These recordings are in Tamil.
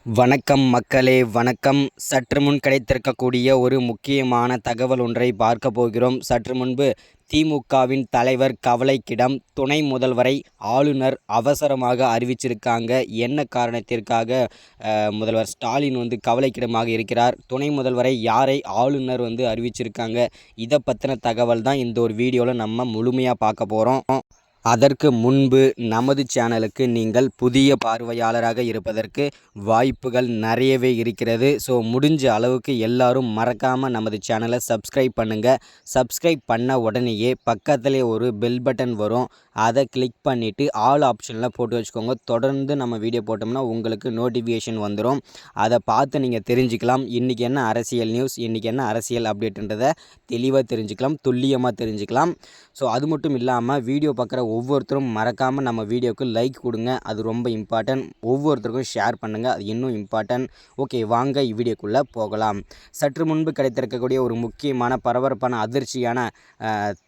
வணக்கம் மக்களே, வணக்கம். சற்று முன் கிடைத்திருக்கக்கூடிய ஒரு முக்கியமான தகவல் ஒன்றை பார்க்க போகிறோம். சற்று முன்பு திமுகவின் தலைவர் கவலைக்கிடம், துணை முதல்வரை ஆளுநர் அவசரமாக அறிவிச்சிருக்காங்க. என்ன காரணத்திற்காக முதல்வர் ஸ்டாலின் கவலைக்கிடமாக இருக்கிறார், துணை முதல்வரை யாரை ஆளுநர் அறிவிச்சிருக்காங்க, இதை பற்றின தகவல் தான் இந்த ஒரு வீடியோவில் நம்ம முழுமையாக பார்க்க போகிறோம். அதற்கு முன்பு நமது சேனலுக்கு நீங்கள் புதிய பார்வையாளராக இருப்பதற்கு வாய்ப்புகள் நிறையவே இருக்கிறது. ஸோ முடிஞ்ச அளவுக்கு எல்லாரும் மறக்காமல் நமது சேனலை சப்ஸ்கிரைப் பண்ணுங்கள். சப்ஸ்கிரைப் பண்ண உடனேயே பக்கத்துலேயே ஒரு பெல் பட்டன் வரும், அதை கிளிக் பண்ணிவிட்டு ஆல் ஆப்ஷனில் போட்டு வச்சுக்கோங்க. தொடர்ந்து நம்ம வீடியோ போட்டோம்னா உங்களுக்கு நோட்டிஃபிகேஷன் வந்துடும். அதை பார்த்து நீங்கள் தெரிஞ்சுக்கலாம் இன்றைக்கி என்ன அரசியல் நியூஸ், இன்றைக்கி என்ன அரசியல் அப்டேட்டுன்றதை தெளிவாக தெரிஞ்சுக்கலாம், துல்லியமாக தெரிஞ்சுக்கலாம். ஸோ அது மட்டும் இல்லாமல் வீடியோ பார்க்குற ஒவ்வொருத்தரும் மறக்காமல் நம்ம வீடியோவுக்கு லைக் கொடுங்க, அது ரொம்ப இம்பார்ட்டன்ட். ஒவ்வொருத்தருக்கும் ஷேர் பண்ணுங்கள், அது இன்னும் இம்பார்ட்டன்ட். ஓகே, வாங்க வீடியோக்குள்ளே போகலாம். சற்று முன்பு கிடைத்திருக்கக்கூடிய ஒரு முக்கியமான பரபரப்பான அதிர்ச்சியான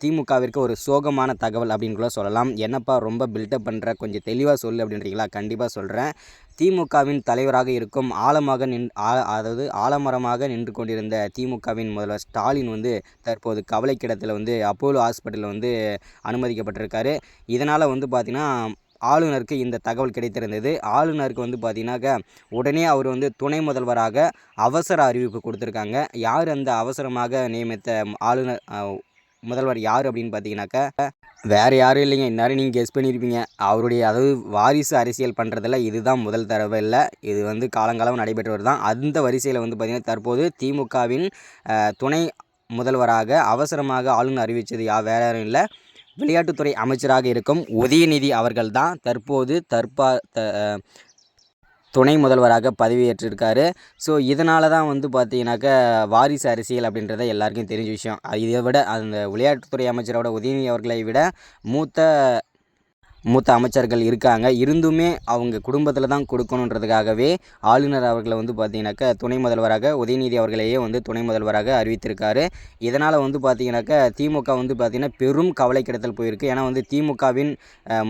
திமுகவிற்கு ஒரு சோகமான தகவல் அப்படின்னு கூட சொல்லலாம். என்னப்பா ரொம்ப பில்டப் பண்ணுற, கொஞ்சம் தெளிவாக சொல்லு அப்படின்றீங்களா? கண்டிப்பாக சொல்கிறேன். திமுகவின் தலைவராக இருக்கும் ஆலமரமாக நின்று கொண்டிருந்த திமுகவின் முதல்வர் ஸ்டாலின் தற்போது கவலைக்கிடத்தில் அப்போலோ ஹாஸ்பிட்டலில் அனுமதிக்கப்பட்டிருக்காரு. இதனால் பார்த்திங்கன்னா ஆளுநருக்கு இந்த தகவல் கிடைத்திருந்தது. ஆளுநருக்கு பார்த்திங்கனாக்கா உடனே அவர் துணை முதல்வராக அவசர அறிவிப்பு கொடுத்துருக்காங்க. யார் அந்த அவசரமாக நியமித்த ஆளுநர் முதல்வர் யார் அப்படின்னு பார்த்தீங்கன்னாக்கா வேறு யாரும் இல்லைங்க. இந்நேரம் நீங்கள் கெஸ் பண்ணியிருப்பீங்க. அவருடைய வாரிசு அரசியல் பண்ணுறதில் இதுதான் முதல் தடவை இல்லை. இது காலங்காலம் நடைபெற்றவர் தான். அந்த வரிசையில் பார்த்திங்கன்னா தற்போது திமுகவின் துணை முதல்வராக அவசரமாக ஆளுநர் அறிவித்தது வேறு யாரும் இல்லை, விளையாட்டுத்துறை அமைச்சராக இருக்கும் உதயநிதி அவர்கள் தான் தற்போது துணை முதல்வராக பதவியேற்றிருக்காரு. ஸோ இதனால தான் பார்த்தீங்கன்னாக்கா வாரிசு அரசியல் அப்படின்றத எல்லாருக்கும் தெரிஞ்ச விஷயம். இதை விட அந்த விளையாட்டுத்துறை அமைச்சரோட உதயநிதி அவர்களை விட மூத்த அமைச்சர்கள் இருக்காங்க. இருந்துமே அவங்க குடும்பத்தில் தான் கொடுக்கணுன்றதுக்காகவே ஆளுநர் அவர்களை பார்த்திங்கனாக்கா துணை முதல்வராக உதயநிதி அவர்களையே துணை முதல்வராக அறிவித்திருக்காரு. இதனால் பார்த்திங்கனாக்கா திமுக பார்த்திங்கன்னா பெரும் கவலைக்கிடத்தில் போயிருக்கு. ஏன்னா திமுகவின்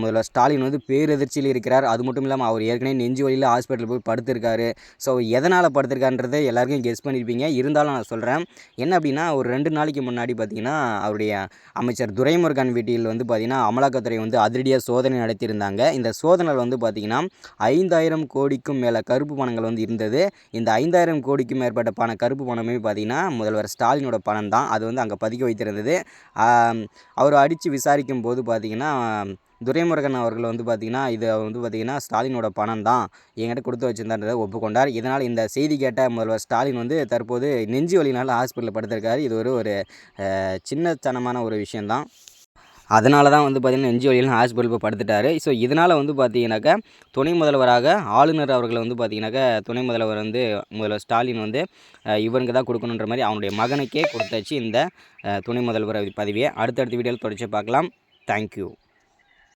முதல்வர் ஸ்டாலின் பேரெதிர்ச்சியில் இருக்கிறார். அது மட்டும் இல்லாமல் அவர் ஏற்கனவே நெஞ்சு வலியில் ஹாஸ்பிட்டலில் போய் படுத்திருக்காரு. ஸோ எதனால் படுத்திருக்காருன்றதை எல்லாருக்கும் கெஸ் பண்ணியிருப்பீங்க. இருந்தாலும் நான் சொல்கிறேன். என்ன அப்படின்னா, ஒரு 2 நாளைக்கு முன்னாடி பார்த்திங்கன்னா அவருடைய அமைச்சர் துரைமுருகன் வீட்டில் பார்த்திங்கன்னா அமலாக்கத்துறை அதிரடியாக சோதனை நடத்தியிருந்தாங்க. இந்த சோதனையில் பார்த்திங்கன்னா 5000 கோடிக்கும் மேலே கருப்பு பணங்கள் இருந்தது. இந்த 5000 கோடிக்கும் மேற்பட்ட கருப்பு பணமே பார்த்திங்கன்னா முதல்வர் ஸ்டாலினோட பணம் தான். அது அங்கே பதுக்கி வைத்திருந்தது. அவர் அடித்து விசாரிக்கும் போது பார்த்திங்கன்னா துரைமுருகன் அவர்கள் பார்த்திங்கன்னா இது பார்த்திங்கன்னா ஸ்டாலினோட பணம் தான், என்கிட்ட கொடுத்து வச்சுருந்தான்றதை ஒப்புக்கொண்டார். இதனால் இந்த செய்தி கேட்ட முதல்வர் ஸ்டாலின் தற்போது நெஞ்சு வலினால் ஹாஸ்பிட்டலில் படுத்திருக்காரு. இது ஒரு சின்னத்தனமான ஒரு விஷயந்தான். அதனால தான் பார்த்திங்கன்னா நெஞ்சு வலியில் ஹாஸ்பிட்டல் போய் படுத்துட்டார். ஸோ இதனால் பார்த்திங்கனாக்கா துணை முதல்வராக ஆளுநர் அவர்களை பார்த்திங்கனாக்கா துணை முதல்வர் முதல்வர் ஸ்டாலின் இவனுக்கு தான் கொடுக்கணுன்ற மாதிரி அவனுடைய மகனுக்கே கொடுத்தாச்சு இந்த துணை முதல்வர் பதவியை. அடுத்தடுத்த வீடியோவில் தொடர்ச்சி பார்க்கலாம். தேங்க்யூ.